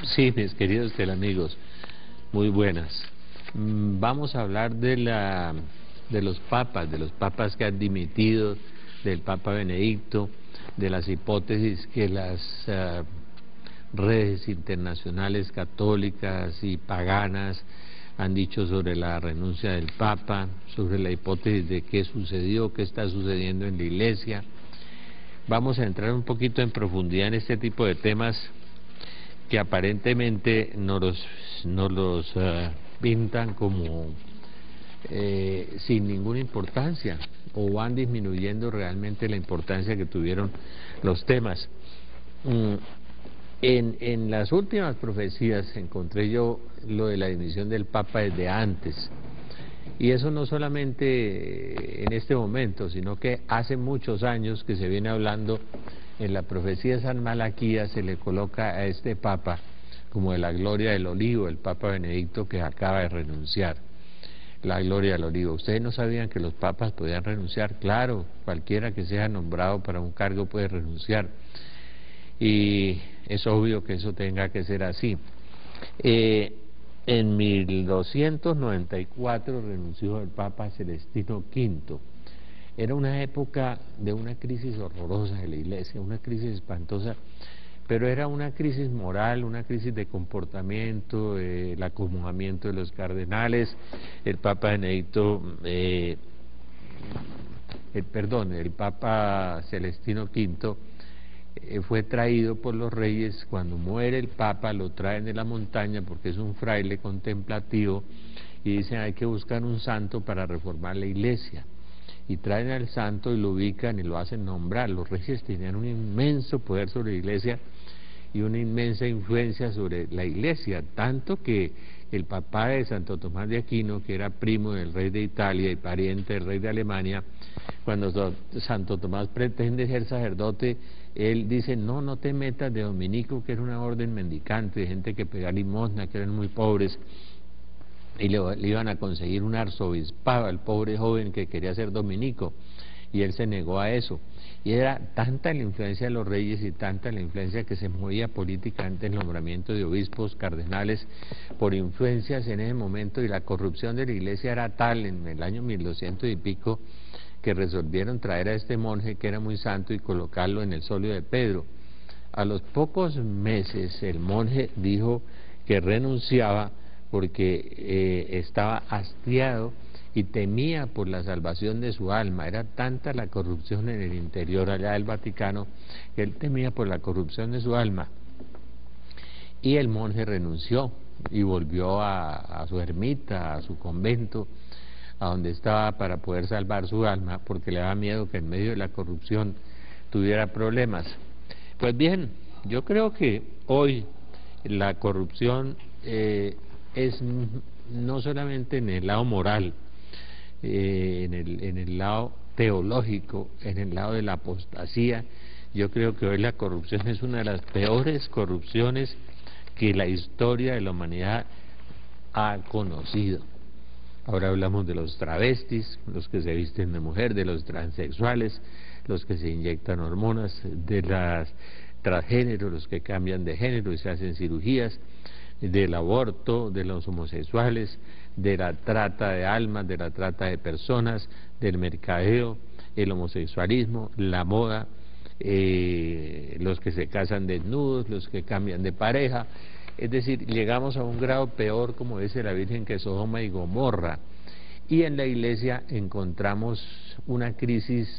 Sí, mis queridos telamigos, muy buenas. Vamos a hablar de los papas que han dimitido, del Papa Benedicto, de las hipótesis que las redes internacionales católicas y paganas han dicho sobre la renuncia del Papa, sobre la hipótesis de qué sucedió, qué está sucediendo en la Iglesia. Vamos a entrar un poquito en profundidad en este tipo de temas que aparentemente nos los pintan como sin ninguna importancia, o van disminuyendo realmente la importancia que tuvieron los temas. En las últimas profecías encontré yo lo de la dimisión del Papa desde antes, y eso no solamente en este momento, sino que hace muchos años que se viene hablando. En la profecía de San Malaquías se le coloca a este Papa como de la gloria del olivo, el Papa Benedicto, que acaba de renunciar. La gloria del olivo. ¿Ustedes no sabían que los papas podían renunciar? Claro, cualquiera que sea nombrado para un cargo puede renunciar, y es obvio que eso tenga que ser así. En 1294 renunció el Papa Celestino V. Era una época de una crisis horrorosa de la Iglesia, una crisis espantosa, pero era una crisis moral, una crisis de comportamiento, el acomodamiento de los cardenales. El Papa Benedicto, el Papa Celestino V fue traído por los reyes. Cuando muere el Papa lo traen de la montaña porque es un fraile contemplativo y dicen hay que buscar un santo para reformar la Iglesia. Y traen al santo y lo ubican y lo hacen nombrar. Los reyes tenían un inmenso poder sobre la Iglesia y una inmensa influencia sobre la Iglesia, tanto que el papá de Santo Tomás de Aquino, que era primo del rey de Italia y pariente del rey de Alemania, cuando Santo Tomás pretende ser sacerdote, él dice: no te metas de dominico, que era una orden mendicante, de gente que pegaba limosna, que eran muy pobres, y le iban a conseguir un arzobispado al pobre joven que quería ser dominico, y él se negó a eso. Y era tanta la influencia de los reyes y tanta la influencia que se movía políticamente el nombramiento de obispos, cardenales, por influencias en ese momento, y la corrupción de la Iglesia era tal en el año 1200 y pico, que resolvieron traer a este monje que era muy santo y colocarlo en el solio de Pedro. A los pocos meses el monje dijo que renunciaba porque estaba hastiado y temía por la salvación de su alma. Era tanta la corrupción en el interior allá del Vaticano que él temía por la corrupción de su alma, y el monje renunció y volvió a su ermita, a su convento, a donde estaba, para poder salvar su alma, porque le daba miedo que en medio de la corrupción tuviera problemas. Pues bien, yo creo que hoy la corrupción es no solamente en el lado moral, en el lado teológico, en el lado de la apostasía. Yo creo que hoy la corrupción es una de las peores corrupciones que la historia de la humanidad ha conocido. Ahora hablamos de los travestis, los que se visten de mujer, de los transexuales, los que se inyectan hormonas, de las transgénero, los que cambian de género y se hacen cirugías, del aborto, de los homosexuales, de la trata de almas, de la trata de personas, del mercadeo, el homosexualismo, la moda, los que se casan desnudos, los que cambian de pareja. Es decir, llegamos a un grado peor, como dice la Virgen, que Sodoma y Gomorra. Y en la Iglesia encontramos una crisis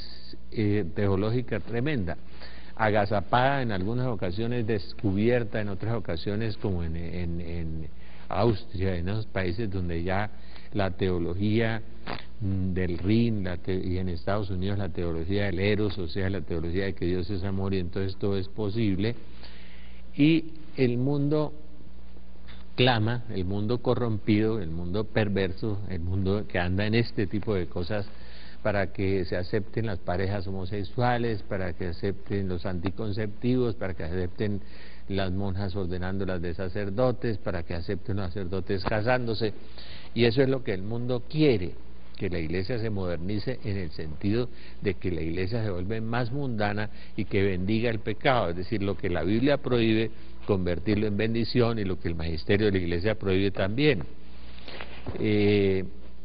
teológica tremenda, agazapada en algunas ocasiones, descubierta en otras ocasiones, como en Austria, en esos países donde ya la teología del Rin, y en Estados Unidos la teología del Eros, o sea, la teología de que Dios es amor, y entonces todo es posible. Y el mundo clama, el mundo corrompido, el mundo perverso, el mundo que anda en este tipo de cosas, para que se acepten las parejas homosexuales, para que acepten los anticonceptivos, para que acepten las monjas ordenándolas de sacerdotes, para que acepten los sacerdotes casándose. Y eso es lo que el mundo quiere, que la Iglesia se modernice, en el sentido de que la Iglesia se vuelva más mundana y que bendiga el pecado. Es decir, lo que la Biblia prohíbe, convertirlo en bendición, y lo que el magisterio de la Iglesia prohíbe también.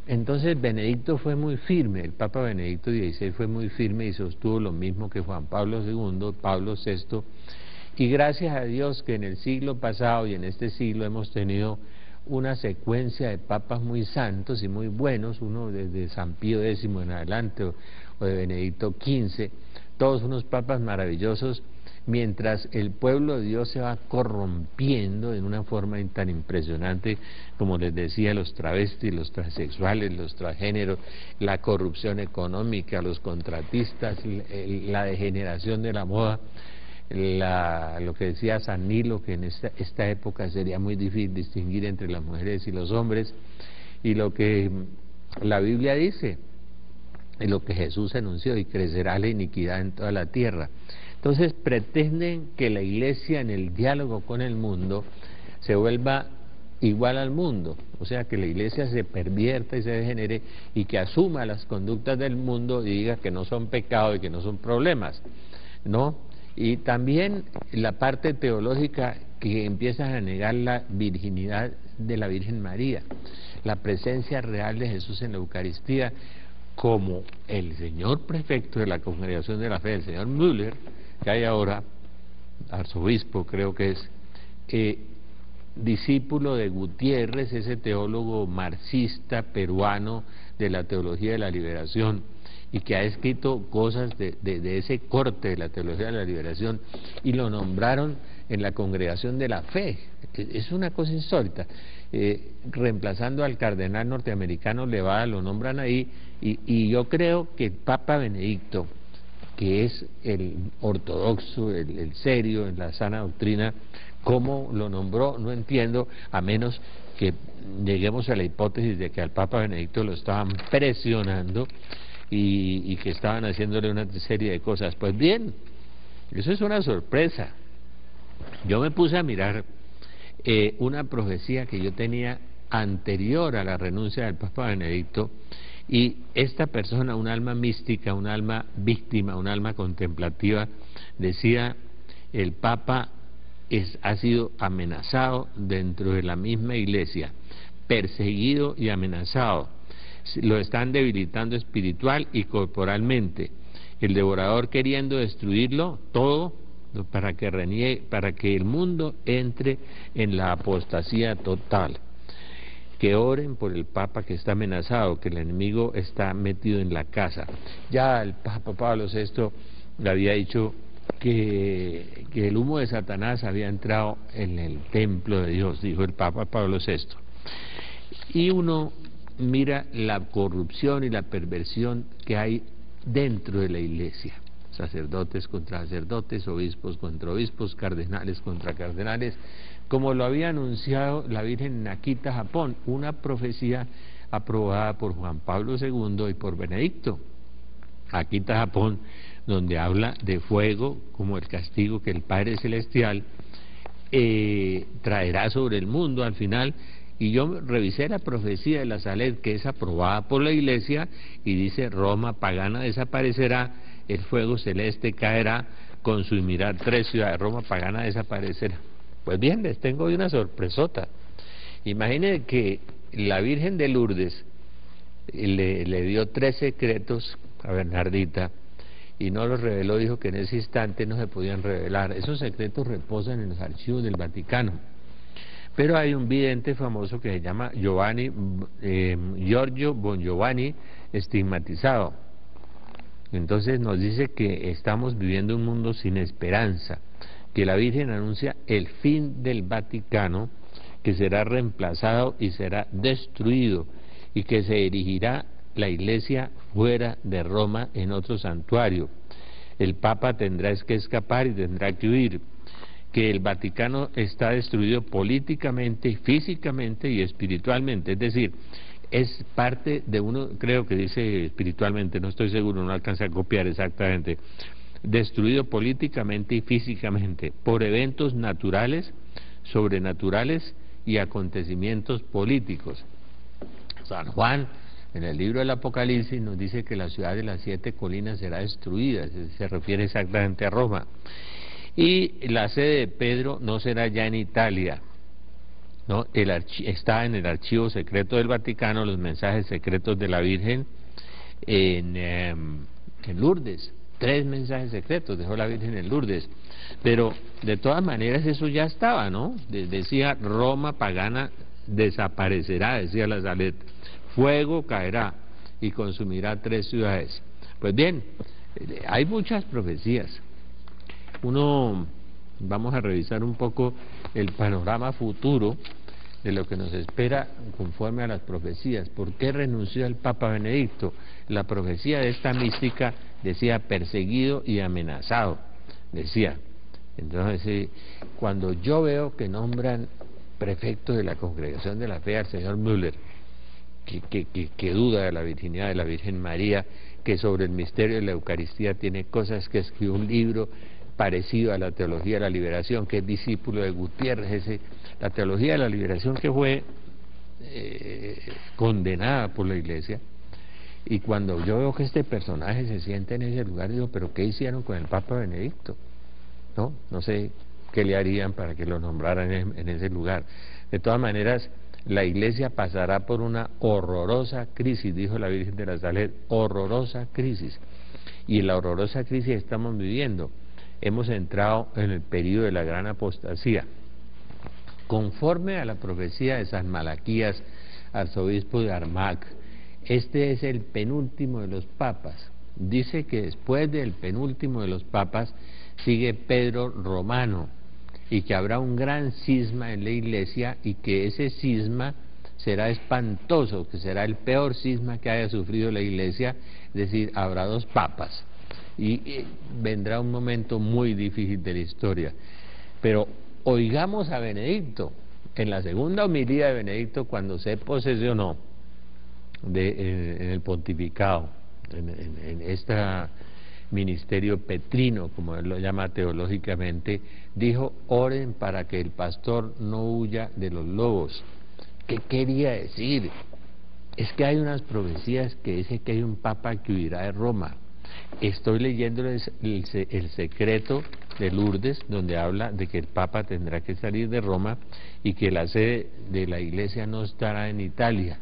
Entonces Benedicto fue muy firme, el Papa Benedicto XVI fue muy firme y sostuvo lo mismo que Juan Pablo II, Pablo VI, y gracias a Dios que en el siglo pasado y en este siglo hemos tenido una secuencia de papas muy santos y muy buenos, uno desde San Pío X en adelante o de Benedicto XV, todos unos papas maravillosos, mientras el pueblo de Dios se va corrompiendo en una forma tan impresionante, como les decía, los travestis, los transexuales, los transgéneros, la corrupción económica, los contratistas, la degeneración de la moda, lo que decía San Nilo, que en esta época sería muy difícil distinguir entre las mujeres y los hombres, y lo que la Biblia dice, y lo que Jesús anunció, y crecerá la iniquidad en toda la tierra. Entonces pretenden que la Iglesia en el diálogo con el mundo se vuelva igual al mundo, o sea, que la Iglesia se pervierta y se degenere y que asuma las conductas del mundo y diga que no son pecados y que no son problemas, ¿no? Y también la parte teológica, que empiezan a negar la virginidad de la Virgen María, la presencia real de Jesús en la Eucaristía, como el señor prefecto de la Congregación de la Fe, el señor Müller, que hay ahora, arzobispo creo que es, discípulo de Gutiérrez, ese teólogo marxista peruano de la teología de la liberación, y que ha escrito cosas de ese corte de la teología de la liberación, y lo nombraron en la Congregación de la Fe. Es una cosa insólita. Reemplazando al cardenal norteamericano Levada, lo nombran ahí, y yo creo que el Papa Benedicto, que es el ortodoxo, el serio en la sana doctrina, cómo lo nombró, no entiendo, a menos que lleguemos a la hipótesis de que al Papa Benedicto lo estaban presionando y que estaban haciéndole una serie de cosas. Pues bien, eso es una sorpresa. Yo me puse a mirar una profecía que yo tenía anterior a la renuncia del Papa Benedicto, y esta persona, un alma mística, un alma víctima, un alma contemplativa, decía: el Papa ha sido amenazado dentro de la misma Iglesia, perseguido y amenazado, lo están debilitando espiritual y corporalmente, el devorador queriendo destruirlo todo para que el mundo entre en la apostasía total. Que oren por el Papa que está amenazado, que el enemigo está metido en la casa. Ya el Papa Pablo VI le había dicho que el humo de Satanás había entrado en el templo de Dios, dijo el Papa Pablo VI. Y uno mira la corrupción y la perversión que hay dentro de la Iglesia: sacerdotes contra sacerdotes, obispos contra obispos, cardenales contra cardenales, como lo había anunciado la Virgen en Akita, Japón, una profecía aprobada por Juan Pablo II y por Benedicto. Akita, Japón, donde habla de fuego como el castigo que el Padre Celestial traerá sobre el mundo al final. Y yo revisé la profecía de la Saled, que es aprobada por la Iglesia, y dice: Roma pagana desaparecerá, el fuego celeste caerá, consumirá 3 ciudades, Roma pagana desaparecerá. Pues bien, les tengo hoy una sorpresota. Imaginen que la Virgen de Lourdes le dio 3 secretos a Bernardita, y no los reveló, dijo que en ese instante no se podían revelar. Esos secretos reposan en los archivos del Vaticano. Pero hay un vidente famoso que se llama Giorgio Bongiovanni, estigmatizado. Entonces nos dice que estamos viviendo un mundo sin esperanza, que la Virgen anuncia el fin del Vaticano, que será reemplazado y será destruido, y que se erigirá la Iglesia fuera de Roma en otro santuario. El Papa tendrá que escapar y tendrá que huir, que el Vaticano está destruido políticamente, físicamente y espiritualmente, es decir, es parte de uno, creo que dice espiritualmente, no estoy seguro, no alcancé a copiar exactamente, destruido políticamente y físicamente por eventos naturales, sobrenaturales y acontecimientos políticos. San Juan, en el libro del Apocalipsis, nos dice que la ciudad de las 7 colinas será destruida, se refiere exactamente a Roma. Y la sede de Pedro no será ya en Italia, ¿no? Está en el archivo secreto del Vaticano, los mensajes secretos de la Virgen en Lourdes. 3 mensajes secretos dejó la Virgen en Lourdes. Pero de todas maneras eso ya estaba, ¿no? Decía, Roma pagana desaparecerá, decía la Salet. Fuego caerá y consumirá 3 ciudades. Pues bien, hay muchas profecías. Vamos a revisar un poco el panorama futuro de lo que nos espera conforme a las profecías. ¿Por qué renunció el Papa Benedicto? La profecía de esta mística decía perseguido y amenazado, decía. Entonces, cuando yo veo que nombran prefecto de la Congregación de la Fe al señor Müller, que duda de la virginidad de la Virgen María, que sobre el misterio de la Eucaristía tiene cosas, que escribió un libro parecido a la Teología de la Liberación, que es discípulo de Gutiérrez, la Teología de la Liberación que fue condenada por la Iglesia. Y cuando yo veo que este personaje se siente en ese lugar, digo, pero ¿qué hicieron con el Papa Benedicto? No sé qué le harían para que lo nombraran en ese lugar. De todas maneras, la Iglesia pasará por una horrorosa crisis, dijo la Virgen de la Salet, horrorosa crisis. Y en la horrorosa crisis que estamos viviendo, hemos entrado en el periodo de la gran apostasía. Conforme a la profecía de San Malaquías, arzobispo de Armagh, este es el penúltimo de los papas. Dice que después del penúltimo de los papas sigue Pedro Romano, y que habrá un gran cisma en la Iglesia, y que ese cisma será espantoso, que será el peor cisma que haya sufrido la Iglesia, es decir, habrá 2 papas, y vendrá un momento muy difícil de la historia. Pero oigamos a Benedicto, en la segunda homilía de Benedicto, cuando se posesionó en el pontificado, en este ministerio petrino, como él lo llama teológicamente, dijo, oren para que el pastor no huya de los lobos. ¿Qué quería decir? Es que hay unas profecías que dicen que hay un papa que huirá de Roma. Estoy leyéndoles el secreto de Lourdes, donde habla de que el papa tendrá que salir de Roma y que la sede de la Iglesia no estará en Italia.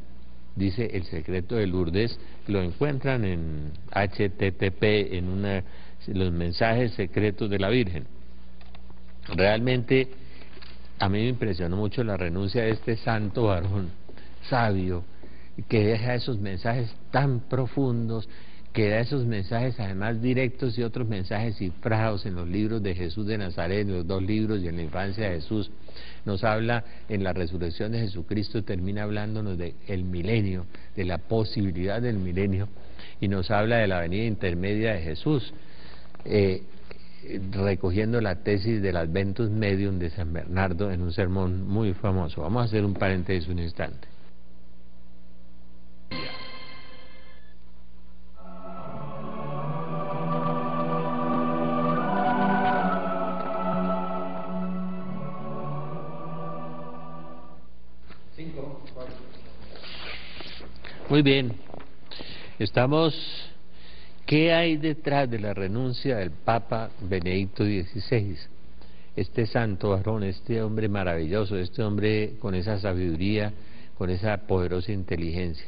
Dice el secreto de Lourdes, lo encuentran en HTTP, en los mensajes secretos de la Virgen. Realmente a mí me impresionó mucho la renuncia de este santo varón sabio, que deja esos mensajes tan profundos, que da esos mensajes además directos y otros mensajes cifrados en los libros de Jesús de Nazaret, en los 2 libros, y en la infancia de Jesús. Nos habla en la resurrección de Jesucristo, termina hablándonos del milenio, de la posibilidad del milenio, y nos habla de la venida intermedia de Jesús, recogiendo la tesis del Adventus Medium de San Bernardo en un sermón muy famoso. Vamos a hacer un paréntesis un instante. Muy bien, ¿qué hay detrás de la renuncia del Papa Benedicto XVI? Este santo varón, este hombre maravilloso, este hombre con esa sabiduría, con esa poderosa inteligencia.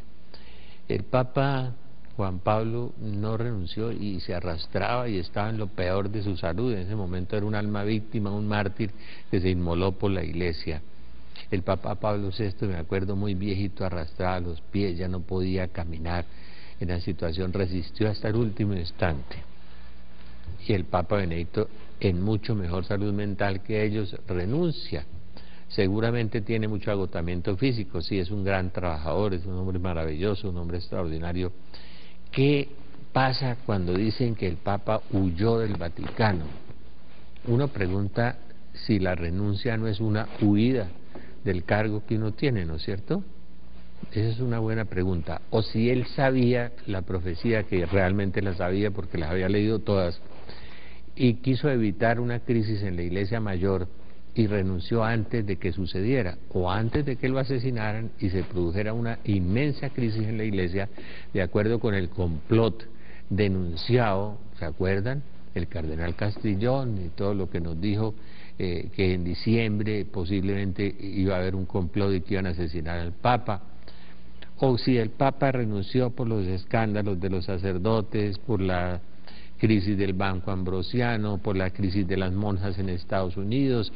El Papa Juan Pablo no renunció y se arrastraba y estaba en lo peor de su salud. En ese momento era un alma víctima, un mártir que se inmoló por la Iglesia. El Papa Pablo VI, me acuerdo, muy viejito, arrastraba los pies, ya no podía caminar. En la situación resistió hasta el último instante. Y el Papa Benedicto, en mucho mejor salud mental que ellos, renuncia. Seguramente tiene mucho agotamiento físico, sí, es un gran trabajador, es un hombre maravilloso, un hombre extraordinario. ¿Qué pasa cuando dicen que el Papa huyó del Vaticano? Uno pregunta si la renuncia no es una huida del cargo que uno tiene, ¿no es cierto? Esa es una buena pregunta. O si él sabía la profecía, que realmente la sabía porque las había leído todas, y quiso evitar una crisis en la Iglesia Mayor y renunció antes de que sucediera, o antes de que lo asesinaran y se produjera una inmensa crisis en la Iglesia, de acuerdo con el complot denunciado, ¿se acuerdan?, el cardenal Castrillón y todo lo que nos dijo que en diciembre posiblemente iba a haber un complot y que iban a asesinar al Papa, o si el Papa renunció por los escándalos de los sacerdotes, por la crisis del Banco Ambrosiano, por la crisis de las monjas en Estados Unidos,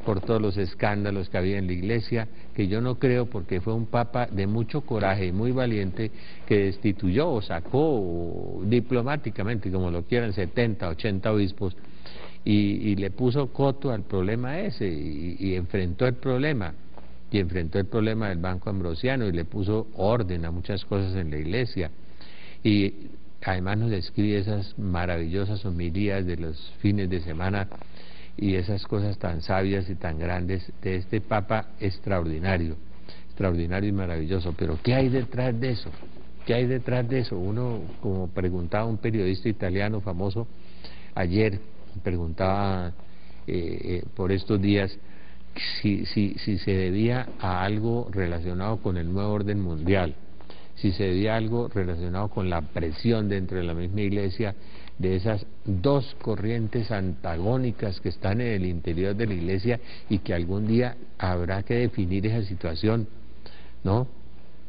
por todos los escándalos que había en la Iglesia, que yo no creo, porque fue un Papa de mucho coraje y muy valiente, que destituyó o sacó diplomáticamente, como lo quieran, 70, 80 obispos, y le puso coto al problema ese, y enfrentó el problema, y enfrentó el problema del Banco Ambrosiano, y le puso orden a muchas cosas en la Iglesia, y además nos escribe esas maravillosas homilías de los fines de semana, y esas cosas tan sabias y tan grandes de este Papa extraordinario, extraordinario y maravilloso. Pero ¿qué hay detrás de eso? ¿Qué hay detrás de eso? Uno, como preguntaba un periodista italiano famoso ayer, preguntaba por estos días si se debía a algo relacionado con el nuevo orden mundial, si se debía a algo relacionado con la presión dentro de la misma Iglesia de esas dos corrientes antagónicas que están en el interior de la Iglesia, y que algún día habrá que definir esa situación, ¿no?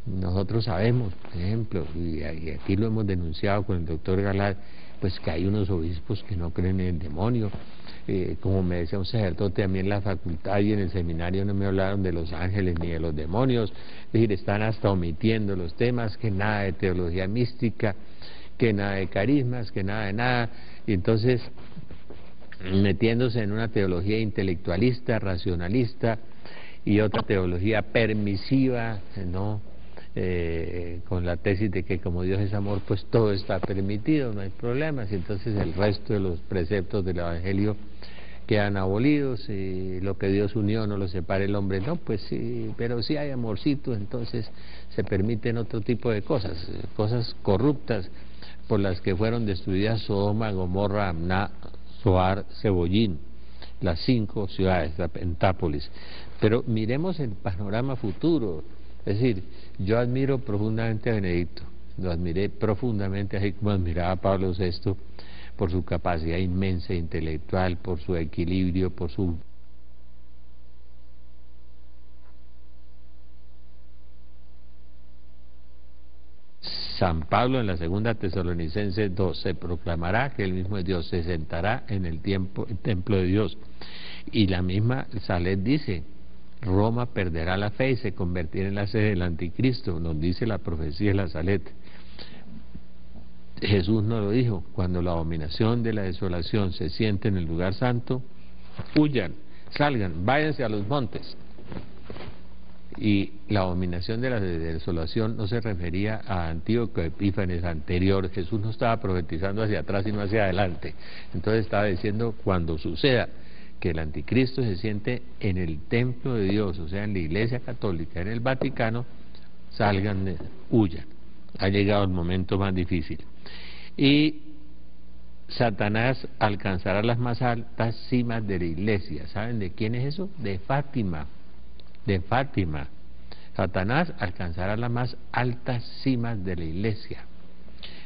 Nosotros sabemos, por ejemplo, y aquí lo hemos denunciado con el doctor Galad, pues que hay unos obispos que no creen en el demonio. Como me decía un sacerdote, a mí en la facultad y en el seminario no me hablaron de los ángeles ni de los demonios, es decir, están hasta omitiendo los temas, que nada de teología mística, que nada de carismas, que nada de nada, y entonces metiéndose en una teología intelectualista, racionalista, y otra teología permisiva, ¿no? Con la tesis de que como Dios es amor, pues todo está permitido, no hay problemas, y entonces el resto de los preceptos del Evangelio quedan abolidos, y lo que Dios unió no lo separe el hombre, no, pues sí, pero sí hay amorcito, entonces se permiten otro tipo de cosas, cosas corruptas por las que fueron destruidas Sodoma, Gomorra, Amná, Zoar, Cebollín, las 5 ciudades, la Pentápolis. Pero miremos el panorama futuro. Es decir, yo admiro profundamente a Benedicto, lo admiré profundamente, así como admiraba a Pablo VI, por su capacidad inmensa intelectual, por su equilibrio, por su... San Pablo en la segunda Tesalonicenses 2, se proclamará que el mismo es Dios, se sentará en el templo de Dios. Y la misma Salet dice, Roma perderá la fe y se convertirá en la sede del anticristo, nos dice la profecía de la Salet. Jesús nos lo dijo, cuando la abominación de la desolación se siente en el lugar santo, huyan, salgan, váyanse a los montes. Y la abominación de la desolación no se refería a Antíoco Epífanes anterior. Jesús no estaba profetizando hacia atrás sino hacia adelante. Entonces estaba diciendo, cuando suceda que el anticristo se siente en el templo de Dios, o sea en la Iglesia Católica, en el Vaticano, salgan, huyan. Ha llegado el momento más difícil. Y Satanás alcanzará las más altas cimas de la Iglesia. ¿Saben de quién es eso? De Fátima. De Fátima. Satanás alcanzará las más altas cimas de la Iglesia.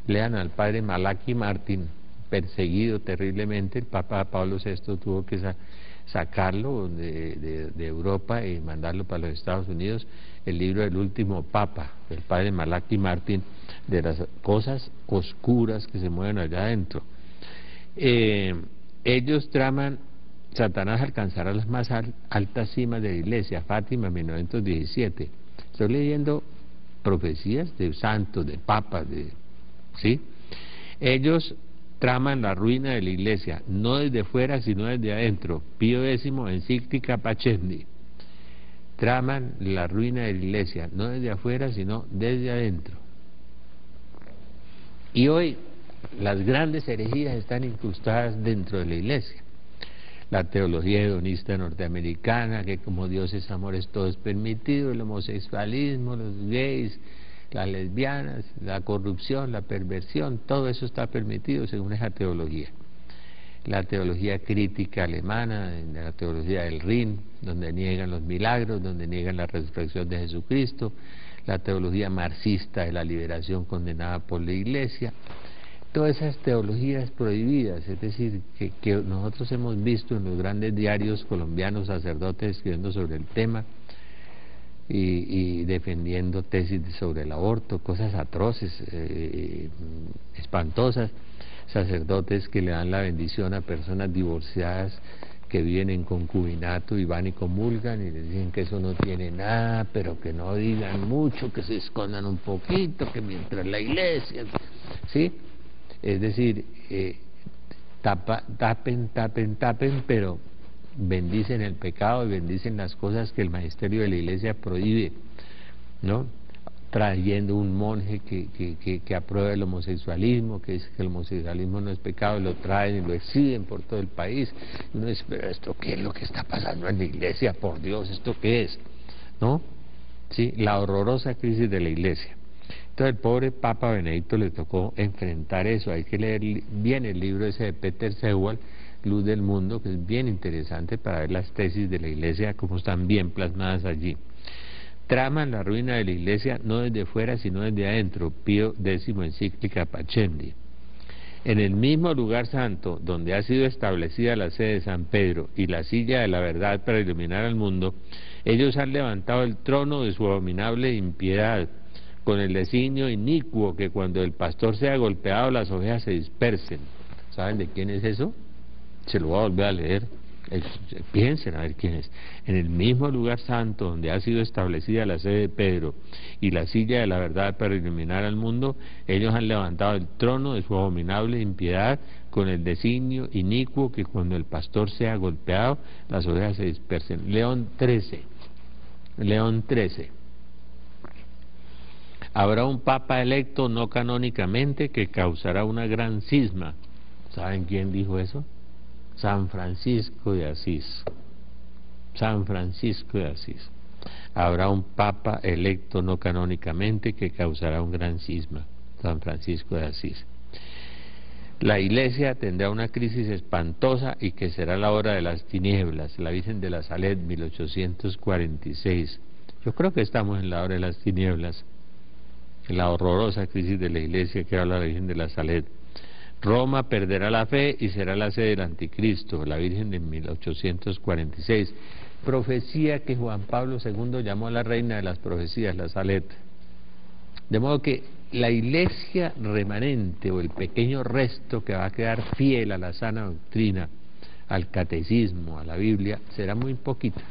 Lean al padre Malachi Martín, perseguido terriblemente. El Papa Pablo VI tuvo que sacarlo de Europa y mandarlo para los Estados Unidos, el libro del último Papa, el padre Malachi Martín, de las cosas oscuras que se mueven allá adentro. Ellos traman, Satanás alcanzará las más altas cimas de la Iglesia, Fátima 1917. Estoy leyendo profecías de santos, de papas, ¿sí? Ellos traman la ruina de la Iglesia, no desde fuera sino desde adentro. Pío X, encíclica Pacendi. Traman la ruina de la Iglesia, no desde afuera sino desde adentro. Y hoy las grandes herejías están incrustadas dentro de la Iglesia. La teología hedonista norteamericana, que como Dios es amor, todo es permitido, el homosexualismo, los gays, las lesbianas, la corrupción, la perversión, todo eso está permitido según esa teología. La teología crítica alemana, la teología del Rin, donde niegan los milagros, donde niegan la resurrección de Jesucristo, la teología marxista de la liberación condenada por la Iglesia. todas esas teologías prohibidas, es decir, que nosotros hemos visto en los grandes diarios colombianos sacerdotes escribiendo sobre el tema y defendiendo tesis sobre el aborto, cosas atroces, espantosas, sacerdotes que le dan la bendición a personas divorciadas que viven en concubinato y van y comulgan y les dicen que eso no tiene nada, pero que no digan mucho, que se escondan un poquito, que mientras la iglesia, ¿sí? Es decir, tapen, pero bendicen el pecado y bendicen las cosas que el magisterio de la iglesia prohíbe, ¿no? Trayendo un monje que aprueba el homosexualismo, que dice que el homosexualismo no es pecado, y lo traen y lo exhiben por todo el país. Y uno dice, pero ¿esto qué es lo que está pasando en la iglesia? Por Dios, ¿esto qué es? ¿No? Sí, la horrorosa crisis de la iglesia. Entonces el pobre Papa Benedicto le tocó enfrentar eso. Hay que leer bien el libro ese de Peter Sewall, Luz del Mundo, que es bien interesante para ver las tesis de la iglesia, cómo están bien plasmadas allí. Traman la ruina de la iglesia no desde fuera sino desde adentro, Pío X encíclica Pacendi. En el mismo lugar santo donde ha sido establecida la sede de San Pedro y la silla de la verdad para iluminar al mundo, ellos han levantado el trono de su abominable impiedad, con el designio inicuo que cuando el pastor sea golpeado las ovejas se dispersen. ¿Saben de quién es eso? Se lo voy a volver a leer. Piensen a ver quién es. En el mismo lugar santo donde ha sido establecida la sede de Pedro y la silla de la verdad para iluminar al mundo, ellos han levantado el trono de su abominable impiedad con el designio inicuo que cuando el pastor sea golpeado las ovejas se dispersen. León XIII. Habrá un papa electo no canónicamente que causará una gran cisma. ¿Saben quién dijo eso? San Francisco de Asís. San Francisco de Asís. Habrá un papa electo no canónicamente que causará un gran cisma. San Francisco de Asís. La iglesia tendrá una crisis espantosa y que será la hora de las tinieblas. La Virgen de la Salet, 1846. Yo creo que estamos en la hora de las tinieblas. La horrorosa crisis de la iglesia que habla la Virgen de la Salet. Roma perderá la fe y será la sede del anticristo, la Virgen de 1846. Profecía que Juan Pablo II llamó a la reina de las profecías, la Salet. De modo que la iglesia remanente o el pequeño resto que va a quedar fiel a la sana doctrina, al catecismo, a la Biblia, será muy poquita,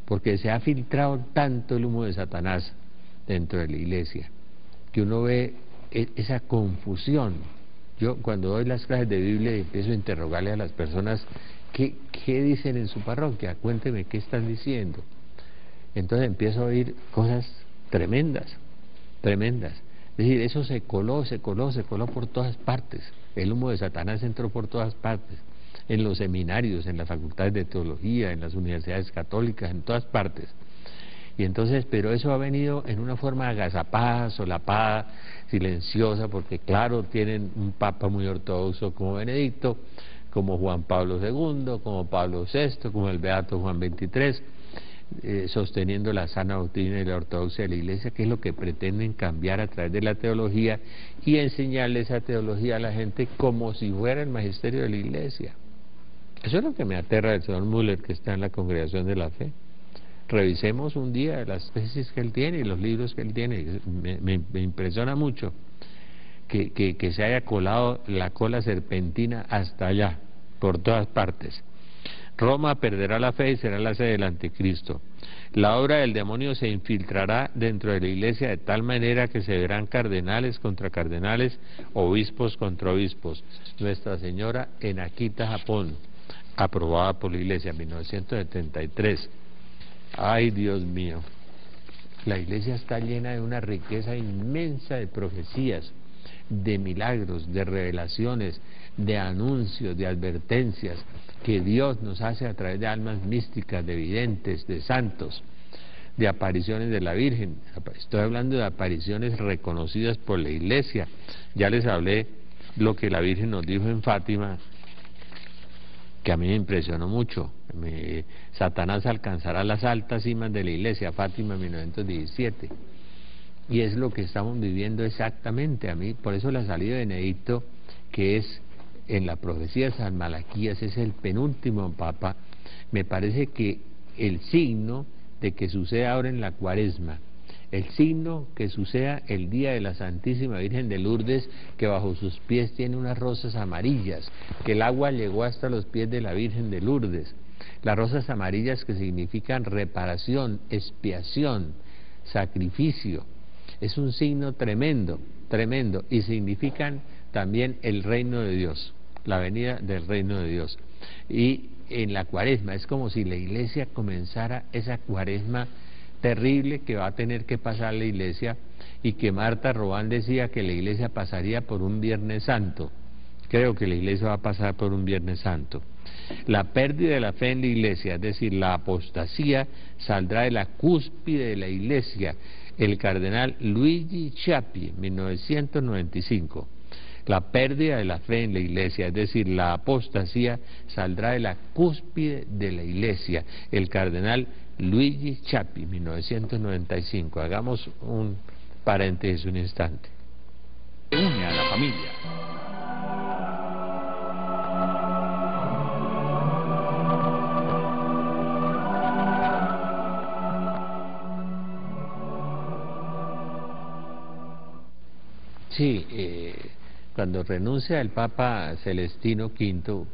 porque se ha filtrado tanto el humo de Satanás dentro de la iglesia, que uno ve esa confusión. Yo cuando doy las clases de Biblia empiezo a interrogarle a las personas qué dicen en su parroquia, cuénteme qué están diciendo. Entonces empiezo a oír cosas tremendas. Es decir, eso se coló por todas partes. El humo de Satanás entró por todas partes, en los seminarios, en las facultades de teología, en las universidades católicas, en todas partes. Y entonces, pero eso ha venido en una forma agazapada, solapada, silenciosa, porque claro, tienen un papa muy ortodoxo como Benedicto, como Juan Pablo II, como Pablo VI, como el Beato Juan XXIII, sosteniendo la sana doctrina y la ortodoxia de la Iglesia, que es lo que pretenden cambiar a través de la teología y enseñarle esa teología a la gente como si fuera el magisterio de la Iglesia. Eso es lo que me aterra del señor Müller, que está en la Congregación de la Fe. Revisemos un día las tesis que él tiene y los libros que él tiene. Me impresiona mucho que se haya colado la cola serpentina hasta allá, por todas partes. Roma perderá la fe y será la sede del anticristo. La obra del demonio se infiltrará dentro de la iglesia de tal manera que se verán cardenales contra cardenales, obispos contra obispos. Nuestra Señora en Akita, Japón, aprobada por la iglesia en 1973. Ay, Dios mío, la iglesia está llena de una riqueza inmensa de profecías, de milagros, de revelaciones, de anuncios, de advertencias que Dios nos hace a través de almas místicas, de videntes, de santos, de apariciones de la Virgen. Estoy hablando de apariciones reconocidas por la iglesia. Ya les hablé lo que la Virgen nos dijo en Fátima, que a mí me impresionó mucho. Satanás alcanzará las altas cimas de la iglesia, Fátima 1917. Y es lo que estamos viviendo exactamente. A mí, por eso la salida de Benedicto, que es en la profecía de San Malaquías, es el penúltimo papa, me parece que el signo de que suceda ahora en la Cuaresma, el signo que suceda el día de la Santísima Virgen de Lourdes, que bajo sus pies tiene unas rosas amarillas, que el agua llegó hasta los pies de la Virgen de Lourdes, las rosas amarillas que significan reparación, expiación, sacrificio. Es un signo tremendo, tremendo, y significan también el reino de Dios, la venida del reino de Dios. Y en la Cuaresma es como si la Iglesia comenzara esa Cuaresma terrible que va a tener que pasar la Iglesia, y que Marta Robán decía que la Iglesia pasaría por un Viernes Santo. Creo que la Iglesia va a pasar por un Viernes Santo. La pérdida de la fe en la Iglesia, es decir, la apostasía, saldrá de la cúspide de la Iglesia. El cardenal Luigi Chiappi, 1995. La pérdida de la fe en la Iglesia, es decir, la apostasía, saldrá de la cúspide de la Iglesia. El cardenal Luigi Chiappi, 1995. Hagamos un paréntesis un instante. Une a la familia. Sí, cuando renuncia el Papa Celestino V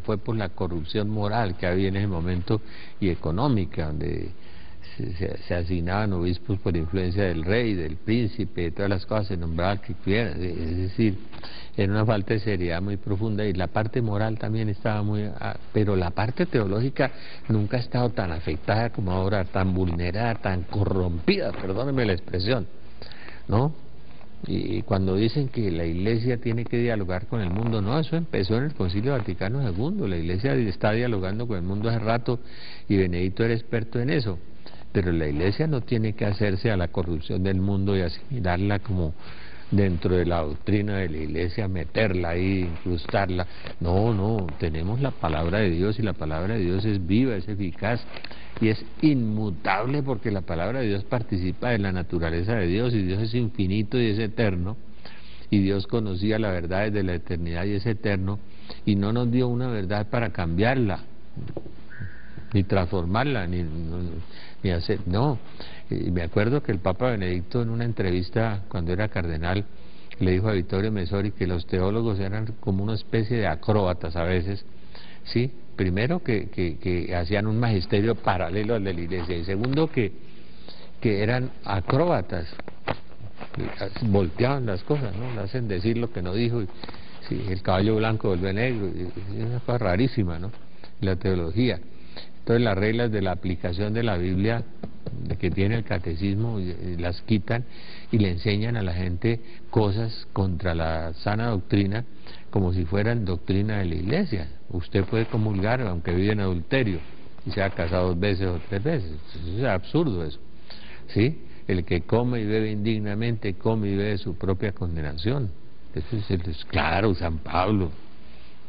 fue por la corrupción moral que había en ese momento y económica, donde se asignaban obispos por influencia del rey, del príncipe, de todas las cosas, se nombraba al que quiera. Es decir, era una falta de seriedad muy profunda, y la parte moral también estaba muy... pero la parte teológica nunca ha estado tan afectada como ahora, tan vulnerada, tan corrompida, perdónenme la expresión, ¿no? Y cuando dicen que la Iglesia tiene que dialogar con el mundo, no, eso empezó en el Concilio Vaticano II. La Iglesia está dialogando con el mundo hace rato, y Benedicto era experto en eso, pero la Iglesia no tiene que hacerse a la corrupción del mundo y asimilarla como dentro de la doctrina de la Iglesia, meterla ahí, incrustarla. No, no, tenemos la palabra de Dios, y la palabra de Dios es viva, es eficaz y es inmutable, porque la palabra de Dios participa de la naturaleza de Dios, y Dios es infinito y es eterno, y Dios conocía la verdad desde la eternidad y es eterno, y no nos dio una verdad para cambiarla, ni transformarla, ni hacer, no. Y me acuerdo que el Papa Benedicto, en una entrevista cuando era cardenal, le dijo a Vittorio Messori que los teólogos eran como una especie de acróbatas a veces, ¿sí? Primero que hacían un magisterio paralelo al de la Iglesia, y segundo que eran acróbatas, volteaban las cosas, ¿no? Le hacen decir lo que no dijo, y sí, el caballo blanco vuelve negro, y es una cosa rarísima, ¿no? La teología. Entonces las reglas de la aplicación de la Biblia que tiene el catecismo las quitan, y le enseñan a la gente cosas contra la sana doctrina, como si fueran doctrina de la Iglesia. Usted puede comulgar aunque vive en adulterio y se ha casado 2 veces o 3 veces. Es absurdo eso, ¿sí? El que come y bebe indignamente, come y bebe su propia condenación. Eso es claro, San Pablo,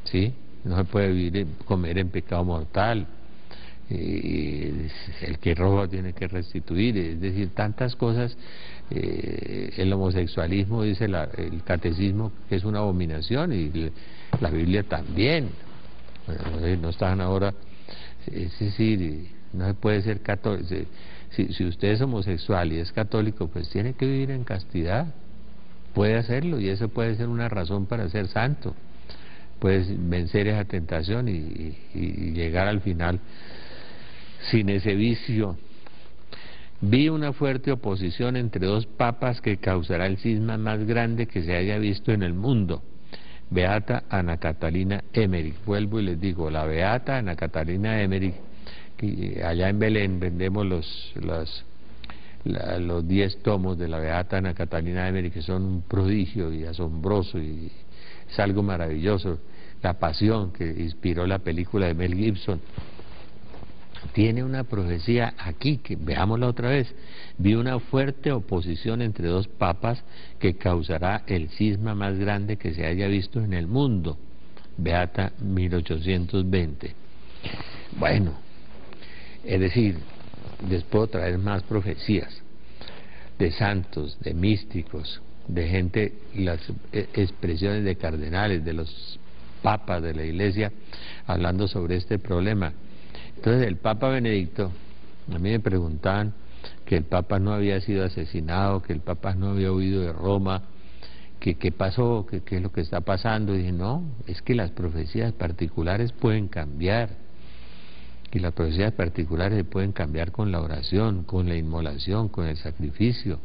¿sí? No se puede vivir, comer en pecado mortal. El que roba tiene que restituir, es decir, tantas cosas. El homosexualismo, dice el catecismo, que es una abominación, y la Biblia también. No están ahora, es decir, no se puede ser católico. Si usted es homosexual y es católico, pues tiene que vivir en castidad, puede hacerlo, y eso puede ser una razón para ser santo, puedes vencer esa tentación y llegar al final sin ese vicio. Vi una fuerte oposición entre 2 papas que causará el cisma más grande que se haya visto en el mundo. Beata Ana Catalina Emmerich. Vuelvo y les digo, la Beata Ana Catalina Emmerich, que allá en Belén vendemos los 10 tomos de la Beata Ana Catalina Emmerich, que son un prodigio y asombroso, y es algo maravilloso. La pasión que inspiró la película de Mel Gibson tiene una profecía aquí, que veámosla otra vez. Vi una fuerte oposición entre 2 papas que causará el cisma más grande que se haya visto en el mundo. Beata 1820. Bueno, es decir, les puedo traer más profecías. de santos, de místicos, de gente, las expresiones de cardenales, de los papas de la Iglesia, hablando sobre este problema. Entonces el Papa Benedicto, a mí me preguntaban que el Papa no había sido asesinado, que el Papa no había huido de Roma, que qué pasó, que qué es lo que está pasando. Y dije, no, es que las profecías particulares pueden cambiar, y las profecías particulares se pueden cambiar con la oración, con la inmolación, con el sacrificio.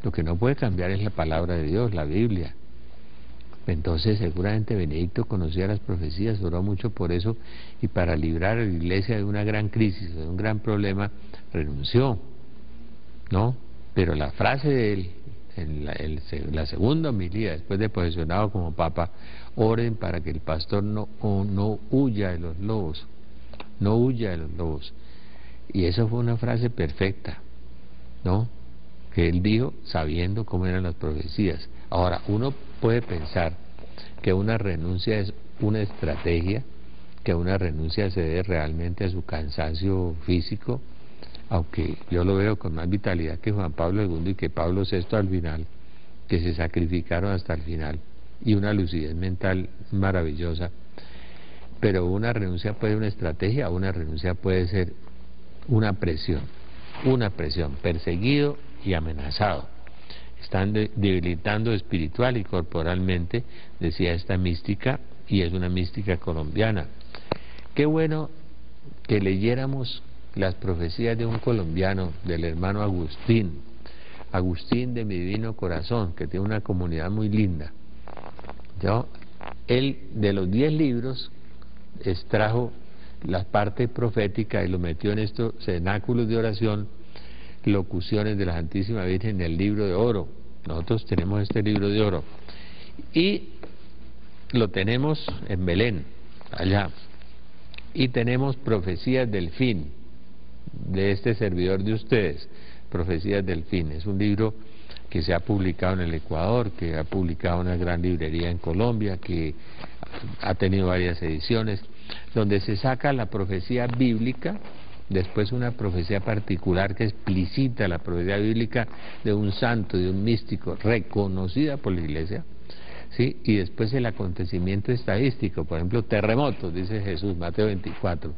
Lo que no puede cambiar es la palabra de Dios, la Biblia. Entonces seguramente Benedicto conocía las profecías, oró mucho por eso, y para librar a la Iglesia de una gran crisis, de un gran problema, renunció, ¿no? Pero la frase de él, en la segunda homilía, después de posesionado como Papa, oren para que el pastor no huya de los lobos, no huya de los lobos. Y eso fue una frase perfecta, ¿no?, que él dijo sabiendo cómo eran las profecías. Ahora, uno puede pensar que una renuncia es una estrategia, que una renuncia se debe realmente a su cansancio físico, aunque yo lo veo con más vitalidad que Juan Pablo II y que Pablo VI al final, que se sacrificaron hasta el final, y una lucidez mental maravillosa. Pero una renuncia puede ser una estrategia, una renuncia puede ser una presión, perseguido y amenazado. Están debilitando espiritual y corporalmente, decía esta mística, y es una mística colombiana. Qué bueno que leyéramos las profecías de un colombiano, del hermano Agustín de mi divino corazón, que tiene una comunidad muy linda. Él, de los 10 libros, extrajo la parte profética y lo metió en estos cenáculos de oración, locuciones de la Santísima Virgen, en el libro de oro. Nosotros tenemos este libro de oro y lo tenemos en Belén, allá, y tenemos profecías del fin de este servidor de ustedes, profecías del fin. Es un libro que se ha publicado en el Ecuador, que ha publicado una gran librería en Colombia, que ha tenido varias ediciones, donde se saca la profecía bíblica, después una profecía particular que explicita la profecía bíblica de un santo, de un místico, reconocida por la Iglesia, ¿sí? Y después el acontecimiento estadístico, por ejemplo, terremotos, dice Jesús, Mateo 24.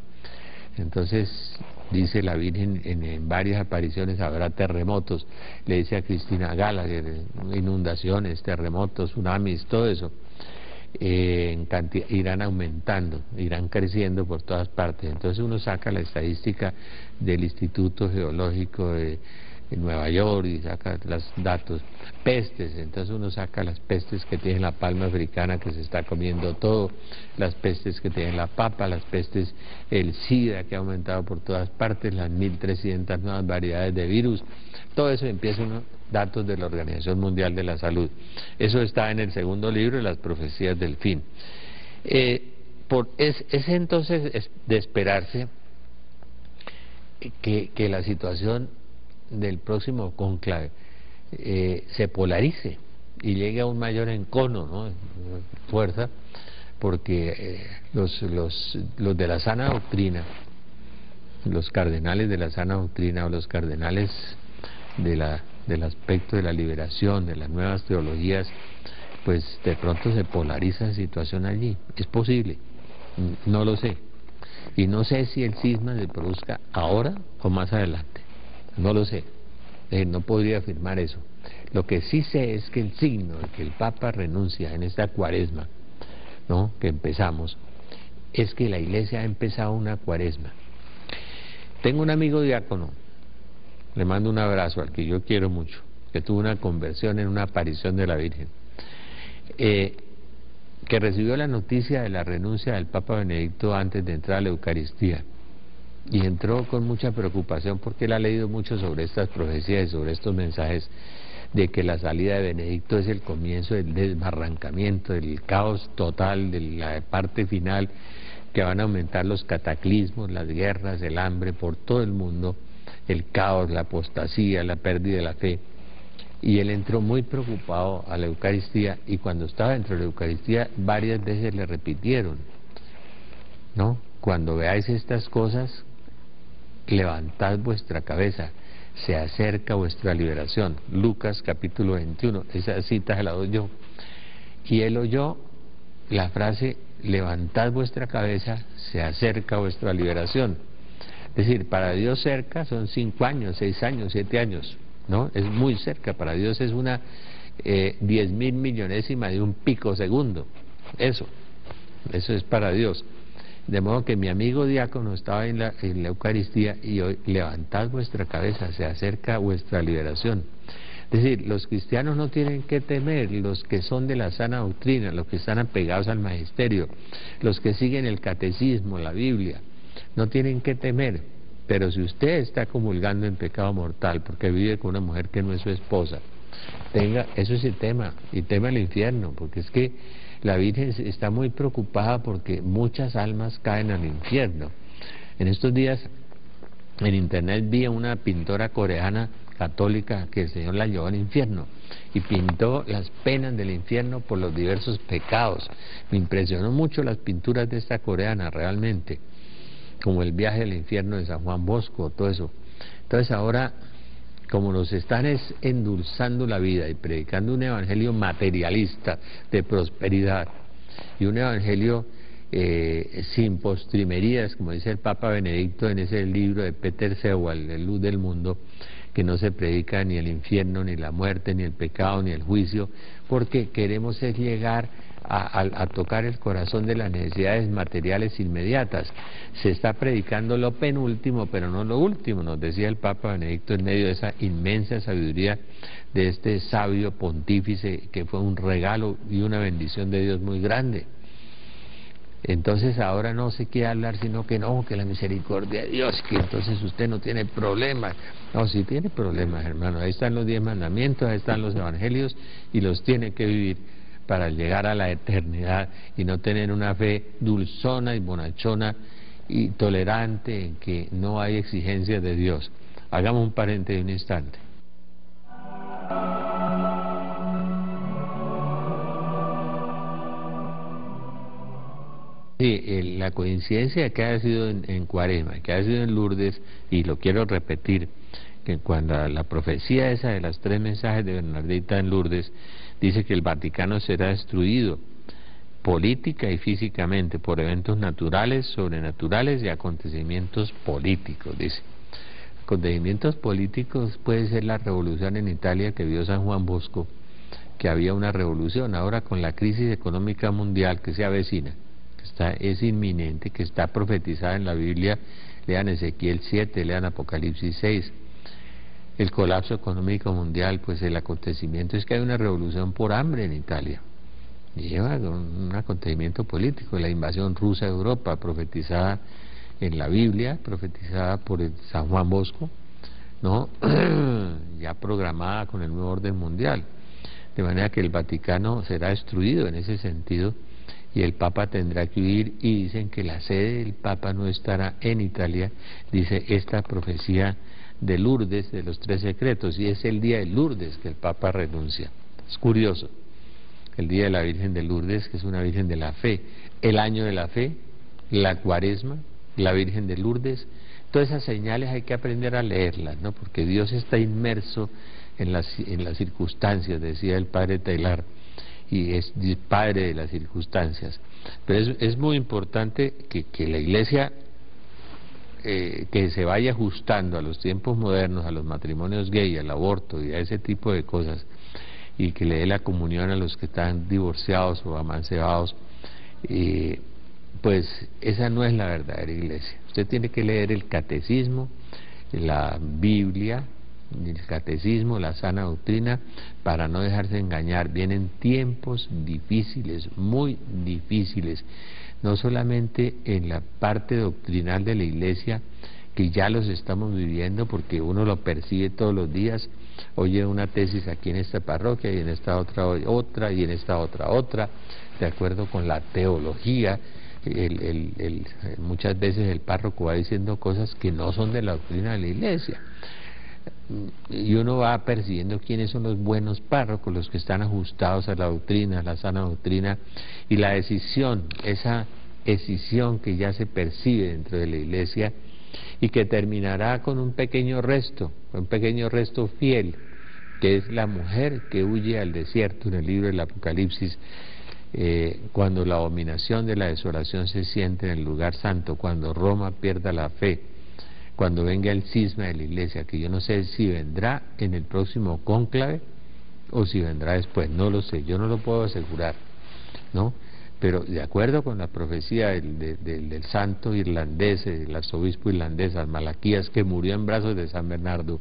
Entonces dice la Virgen en varias apariciones, habrá terremotos, le dice a Cristina Gallagher, inundaciones, terremotos, tsunamis, todo eso. Irán aumentando, irán creciendo por todas partes. Entonces uno saca la estadística del Instituto Geológico de Nueva York y saca los datos. Pestes, entonces uno saca las pestes que tiene la palma africana, que se está comiendo todo, las pestes que tiene la papa, las pestes, el SIDA, que ha aumentado por todas partes, las 1300 nuevas variedades de virus. Todo eso empieza uno, datos de la Organización Mundial de la Salud. Eso está en el segundo libro, Las Profecías del Fin. Es entonces de esperarse que la situación del próximo cónclave se polarice y llegue a un mayor encono, ¿no?, fuerza, porque los de la sana doctrina, los cardenales de la sana doctrina, o los cardenales del aspecto de la liberación, de las nuevas teologías, pues de pronto se polariza la situación allí. Es posible, no lo sé, y no sé si el cisma se produzca ahora o más adelante, no lo sé, no podría afirmar eso. Lo que sí sé es que el signo de que el Papa renuncia en esta cuaresma, ¿no?, que empezamos, es que la Iglesia ha empezado una cuaresma. Tengo un amigo diácono, le mando un abrazo, al que yo quiero mucho, que tuvo una conversión en una aparición de la Virgen, que recibió la noticia de la renuncia del Papa Benedicto antes de entrar a la Eucaristía, y entró con mucha preocupación porque él ha leído mucho sobre estas profecías y sobre estos mensajes de que la salida de Benedicto es el comienzo del desbarrancamiento, del caos total, de la parte final, que van a aumentar los cataclismos, las guerras, el hambre por todo el mundo, el caos, la apostasía, la pérdida de la fe. Y él entró muy preocupado a la Eucaristía, y cuando estaba dentro de la Eucaristía varias veces le repitieron, ¿no?, cuando veáis estas cosas, levantad vuestra cabeza, se acerca vuestra liberación. Lucas capítulo 21, esa cita se la doy yo. Y él oyó la frase, levantad vuestra cabeza, se acerca vuestra liberación. Es decir, para Dios cerca son 5 años, 6 años, 7 años, ¿no? Es muy cerca, para Dios es una 10.000 millonésima de un pico segundo, eso es para Dios. De modo que mi amigo diácono estaba en la Eucaristía y hoy, levantad vuestra cabeza, se acerca vuestra liberación. Es decir, los cristianos no tienen que temer, los que son de la sana doctrina, los que están apegados al magisterio, los que siguen el catecismo, la Biblia, no tienen que temer. Pero si usted está comulgando en pecado mortal porque vive con una mujer que no es su esposa, eso es el tema, y tema el infierno, porque es que la Virgen está muy preocupada porque muchas almas caen al infierno. En estos días en internet vi a una pintora coreana católica que el Señor la llevó al infierno y pintó las penas del infierno por los diversos pecados. Me impresionó mucho las pinturas de esta coreana realmente, como el viaje al infierno de San Juan Bosco, todo eso. Entonces ahora, como nos están endulzando la vida y predicando un evangelio materialista de prosperidad y un evangelio sin postrimerías, como dice el Papa Benedicto en ese libro de Peter Sewell, El Luz del Mundo, que no se predica ni el infierno, ni la muerte, ni el pecado, ni el juicio, porque queremos es llegar a tocar el corazón de las necesidades materiales inmediatas. Se está predicando lo penúltimo, pero no lo último, nos decía el Papa Benedicto en medio de esa inmensa sabiduría de este sabio pontífice, que fue un regalo y una bendición de Dios muy grande. Entonces ahora no se quiere hablar sino que no, que la misericordia de Dios, que entonces usted no tiene problemas. No, sí tiene problemas, hermano. Ahí están los 10 mandamientos, ahí están los evangelios y los tiene que vivir para llegar a la eternidad y no tener una fe dulzona y bonachona y tolerante en que no hay exigencias de Dios. Hagamos un paréntesis de un instante. Sí, la coincidencia de que haya sido en Cuaresma, que haya sido en Lourdes, y lo quiero repetir, que cuando la profecía esa de las 3 mensajes de Bernardita en Lourdes dice que el Vaticano será destruido política y físicamente por eventos naturales, sobrenaturales y acontecimientos políticos, dice. Acontecimientos políticos puede ser la revolución en Italia que vio San Juan Bosco, que había una revolución. Ahora con la crisis económica mundial que se avecina, es inminente, que está profetizada en la Biblia, lean Ezequiel 7, lean Apocalipsis 6, el colapso económico mundial, pues el acontecimiento es que hay una revolución por hambre en Italia, y lleva un acontecimiento político, la invasión rusa a Europa, profetizada en la Biblia, profetizada por el San Juan Bosco, ¿no? Ya programada con el nuevo orden mundial, de manera que el Vaticano será destruido en ese sentido, y el Papa tendrá que huir, y dicen que la sede del Papa no estará en Italia, dice esta profecía de Lourdes, de los 3 secretos, y es el día de Lourdes que el Papa renuncia. Es curioso, el día de la Virgen de Lourdes, que es una Virgen de la fe, el año de la fe, la Cuaresma, la Virgen de Lourdes, todas esas señales hay que aprender a leerlas, ¿no? Porque Dios está inmerso en las circunstancias, decía el Padre Taylor, y es padre de las circunstancias. Pero es muy importante que la Iglesia que se vaya ajustando a los tiempos modernos, a los matrimonios gay, al aborto y a ese tipo de cosas, y que le dé la comunión a los que están divorciados o amancebados, pues esa no es la verdadera Iglesia. Usted tiene que leer el catecismo, la Biblia, el catecismo, la sana doctrina, para no dejarse engañar. Vienen tiempos difíciles, muy difíciles, no solamente en la parte doctrinal de la Iglesia, que ya los estamos viviendo porque uno lo percibe todos los días, oye una tesis aquí en esta parroquia y en esta otra y en esta otra, de acuerdo con la teología. Muchas veces el párroco va diciendo cosas que no son de la doctrina de la Iglesia, y uno va percibiendo quiénes son los buenos párrocos, los que están ajustados a la doctrina, a la sana doctrina, y la decisión, esa decisión que ya se percibe dentro de la Iglesia y que terminará con un pequeño resto fiel, que es la mujer que huye al desierto en el libro del Apocalipsis, cuando la abominación de la desolación se siente en el lugar santo, cuando Roma pierda la fe, cuando venga el cisma de la iglesia, que yo no sé si vendrá en el próximo cónclave o si vendrá después, no lo sé, yo no lo puedo asegurar, ¿no? Pero de acuerdo con la profecía del santo irlandés, el arzobispo irlandés Malaquías, que murió en brazos de San Bernardo,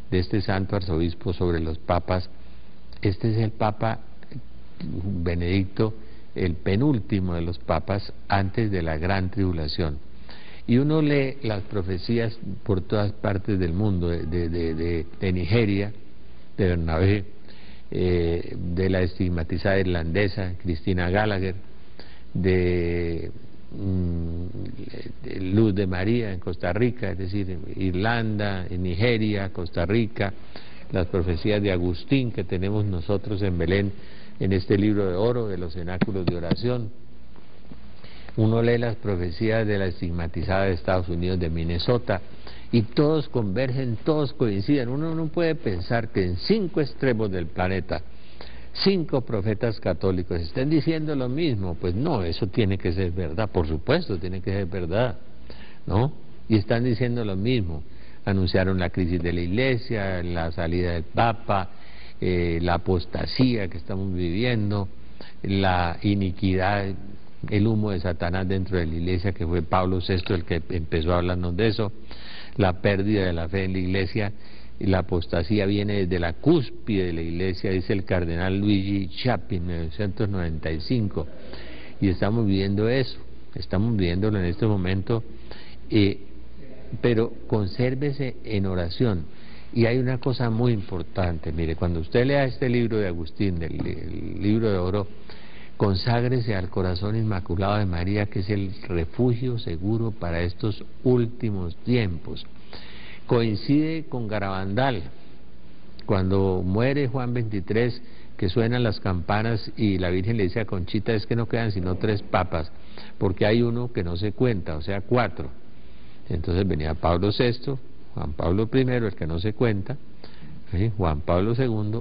de este santo arzobispo sobre los papas, este es el Papa Benedicto, el penúltimo de los papas antes de la gran tribulación. Y uno lee las profecías por todas partes del mundo, de Nigeria, de Bernabé, de la estigmatizada irlandesa Cristina Gallagher, de Luz de María en Costa Rica, es decir, Irlanda, en Nigeria, Costa Rica, las profecías de Agustín que tenemos nosotros en Belén, en este libro de oro de los cenáculos de oración. Uno lee las profecías de la estigmatizada de Estados Unidos, de Minnesota, y todos convergen, todos coinciden. Uno no puede pensar que en 5 extremos del planeta 5 profetas católicos estén diciendo lo mismo. Pues no, eso tiene que ser verdad, por supuesto, tiene que ser verdad, ¿no? Y están diciendo lo mismo. Anunciaron la crisis de la iglesia, la salida del Papa, la apostasía que estamos viviendo, la iniquidad, el humo de Satanás dentro de la iglesia, que fue Pablo VI el que empezó a hablarnos de eso, la pérdida de la fe en la iglesia. Y la apostasía viene desde la cúspide de la iglesia, dice el cardenal Luigi Chapin, 1995, y estamos viviendo eso, estamos viviéndolo en este momento, pero consérvese en oración. Y hay una cosa muy importante, mire, cuando usted lea este libro de Agustín, el libro de oro, conságrese al corazón inmaculado de María, que es el refugio seguro para estos últimos tiempos. Coincide con Garabandal, cuando muere Juan 23, que suenan las campanas y la Virgen le dice a Conchita, es que no quedan sino 3 papas, porque hay uno que no se cuenta, o sea 4. Entonces venía Pablo VI, Juan Pablo I, el que no se cuenta, Juan Pablo II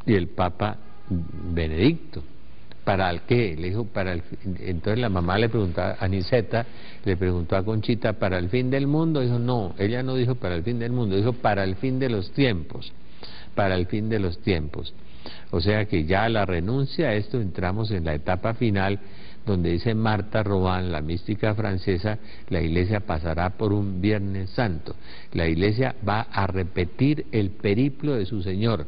y el Papa Benedicto. ¿Para el qué? Le dijo, entonces la mamá le preguntaba, Aniceta, le preguntó a Conchita, ¿para el fin del mundo? Dijo, no, ella no dijo para el fin del mundo, dijo para el fin de los tiempos, para el fin de los tiempos. O sea que ya la renuncia a esto entramos en la etapa final, donde dice Martha Robin, la mística francesa, la iglesia pasará por un Viernes Santo. La iglesia va a repetir el periplo de su Señor.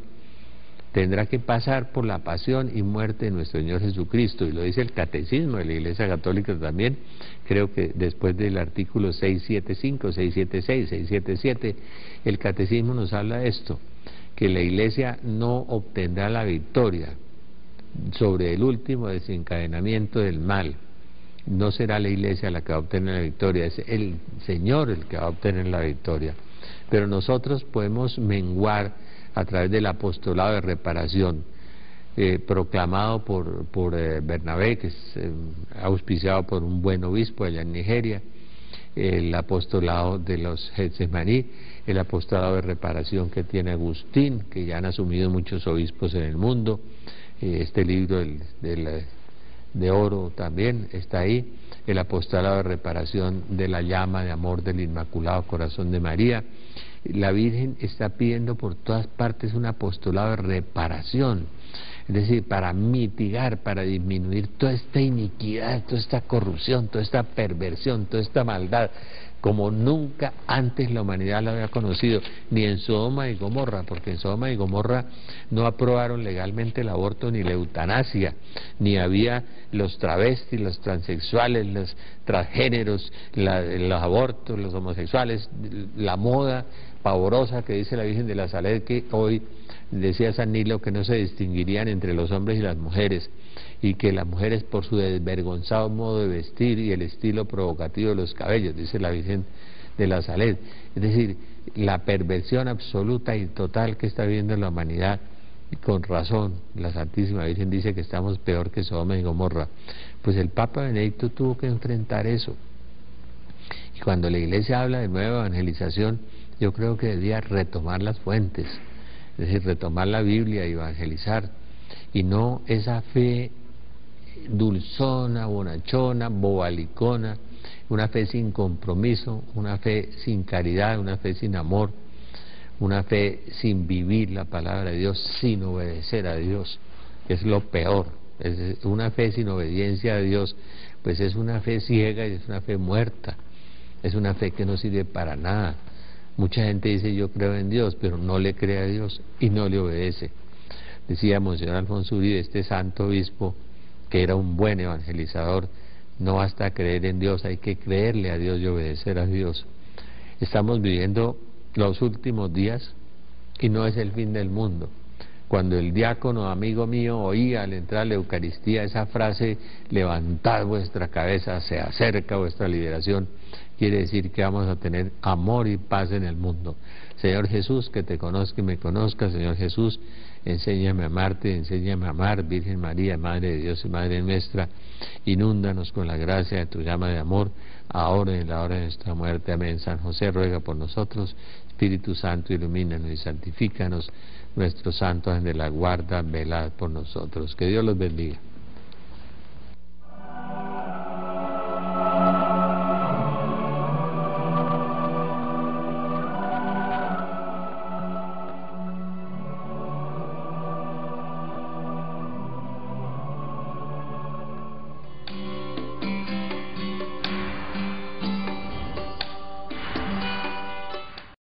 Tendrá que pasar por la pasión y muerte de nuestro Señor Jesucristo, y lo dice el Catecismo de la Iglesia Católica también, creo que después del artículo 675, 676, 677, el Catecismo nos habla de esto, que la Iglesia no obtendrá la victoria sobre el último desencadenamiento del mal. No será la Iglesia la que va a obtener la victoria, es el Señor el que va a obtener la victoria. Pero nosotros podemos menguar a través del apostolado de reparación, proclamado por Bernabé, que es auspiciado por un buen obispo allá en Nigeria, el apostolado de los Getsemaní, el apostolado de reparación que tiene Agustín, que ya han asumido muchos obispos en el mundo, este libro de oro también está ahí, el apostolado de reparación de la llama de amor del Inmaculado Corazón de María. La Virgen está pidiendo por todas partes un apostolado de reparación, es decir, para mitigar, para disminuir toda esta iniquidad, toda esta corrupción, toda esta perversión, toda esta maldad, como nunca antes la humanidad la había conocido, ni en Sodoma y Gomorra, porque en Sodoma y Gomorra no aprobaron legalmente el aborto ni la eutanasia, ni había los travestis, los transexuales, los transgéneros, los abortos, los homosexuales, la moda pavorosa que dice la Virgen de la Saled, que hoy decía San Nilo que no se distinguirían entre los hombres y las mujeres, y que las mujeres por su desvergonzado modo de vestir y el estilo provocativo de los cabellos, dice la Virgen de la Saled. Es decir, la perversión absoluta y total que está viviendo la humanidad, y con razón, la Santísima Virgen dice que estamos peor que Sodoma y Gomorra. Pues el Papa Benedicto tuvo que enfrentar eso. Y Cuando la iglesia habla de nueva evangelización, yo creo que debería retomar las fuentes, es decir, retomar la Biblia y evangelizar, y no esa fe dulzona, bonachona, bobalicona, una fe sin compromiso, una fe sin caridad, una fe sin amor, una fe sin vivir la palabra de Dios, sin obedecer a Dios, que es lo peor. Es una fe sin obediencia a Dios, pues es una fe ciega y es una fe muerta, es una fe que no sirve para nada. Mucha gente dice yo creo en Dios, pero no le cree a Dios y no le obedece. Decía Monseñor Alfonso Uribe, este santo obispo, que era un buen evangelizador: no basta creer en Dios, hay que creerle a Dios y obedecer a Dios. Estamos viviendo los últimos días y no es el fin del mundo. Cuando el diácono, amigo mío, oía al entrar a la Eucaristía esa frase: levantad vuestra cabeza, se acerca vuestra liberación, quiere decir que vamos a tener amor y paz en el mundo. Señor Jesús, que te conozca y me conozca. Señor Jesús, enséñame a amarte, enséñame a amar. Virgen María, Madre de Dios y Madre nuestra, inúndanos con la gracia de tu llama de amor, ahora y en la hora de nuestra muerte. Amén. San José, ruega por nosotros. Espíritu Santo, ilumínanos y santifícanos. Nuestros santos de la guarda, velad por nosotros. Que Dios los bendiga.